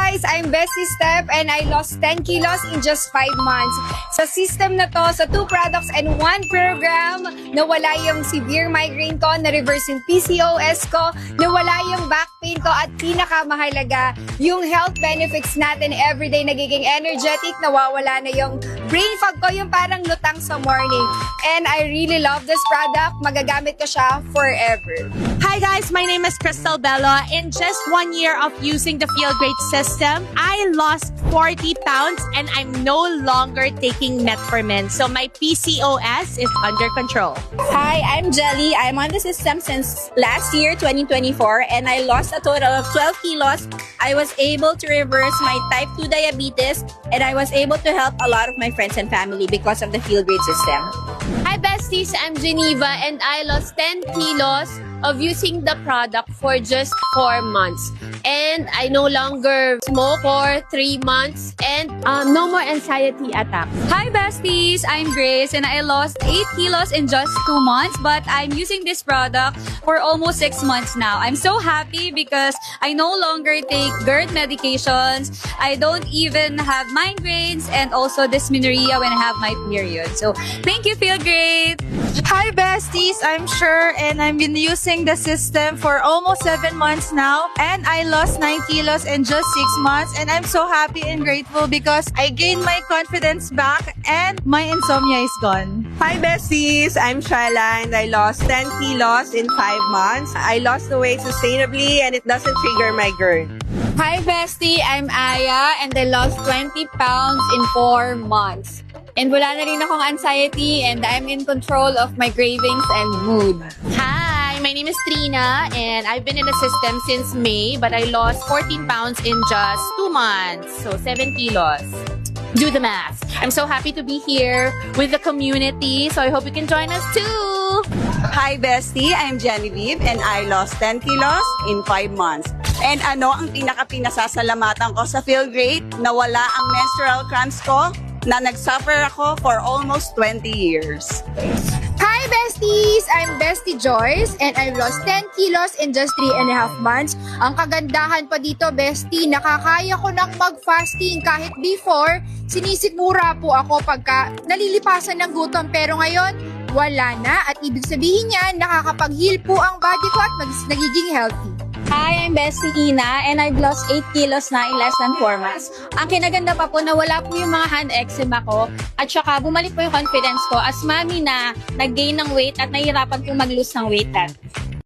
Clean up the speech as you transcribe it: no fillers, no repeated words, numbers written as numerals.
guys! I'm Bestie Step and I lost 10 kilos in just 5 months. Sa system na to, sa 2 products and 1 program, nawala yung severe migraine ko, na-reverse yung PCOS ko, nawala yung back pain ko, at pinakamahalaga, yung health benefits natin everyday, nagiging energetic, nawawala na yung brain fog ko, yung parang lutang sa morning. And I really love this product. Magagamit ko siya forever. Hi guys, my name is Crystal Bello. In just 1 year of using the Feel Great system, I lost 40 pounds and I'm no longer taking metformin. So my PCOS is under control. Hi, I'm Jelly. I'm on the system since last year, 2024, and I lost a total of 12 kilos. I was able to reverse my type 2 diabetes, and I was able to help a lot of my friends and family because of the Feel Great system. Hi besties, I'm Geneva and I lost 10 kilos of using the product for just 4 months. And I no longer smoke for 3 months and no more anxiety attacks. Hi besties, I'm Grace and I lost 8 kilos in just 2 months, but I'm using this product for almost 6 months now. I'm so happy because I no longer take GERD medications. I don't even have migraines and also dysmenorrhea when I have my period. So thank you, Feel Great! Hi besties, I'm Sure and I've been using the system for almost 7 months now and I lost 9 kilos in just 6 months and I'm so happy and grateful because I gained my confidence back and my insomnia is gone. Hi besties, I'm Shyla and I lost 10 kilos in 5 months. I lost the weight sustainably and it doesn't trigger my GERD. Hi bestie, I'm Aya and I lost 20 pounds in 4 months. And wala na rin akong anxiety and I'm in control of my cravings and mood. Hi, my name is Trina and I've been in the system since May but I lost 14 pounds in just 2 months. So 7 kilos. Do the math. I'm so happy to be here with the community. So I hope you can join us too. Hi bestie, I'm Genevieve and I lost 10 kilos in 5 months. And ano ang pinaka-pinasasalamatan ko sa Feel Great? Nawala ang menstrual cramps ko na nagsuffer ako for almost 20 years. Hi besties! I'm Bestie Joyce and I've lost 10 kilos in just 3.5 months. Ang kagandahan pa dito, bestie, nakakaya ko nang mag-fasting kahit before, sinisikmura po ako pagka nalilipasan ng gutom pero ngayon, wala na at ibig sabihin niyan, nakakapag-heal po ang body ko at nagiging healthy. Hi, I'm Bestie Ina and I've lost 8 kilos na in less than 4 months. Ang kinaganda pa po na wala po yung mga hand eczema ko at saka bumalik po yung confidence ko as mami na nag-gain ng weight at nahihirapan po mag-lose ng weight.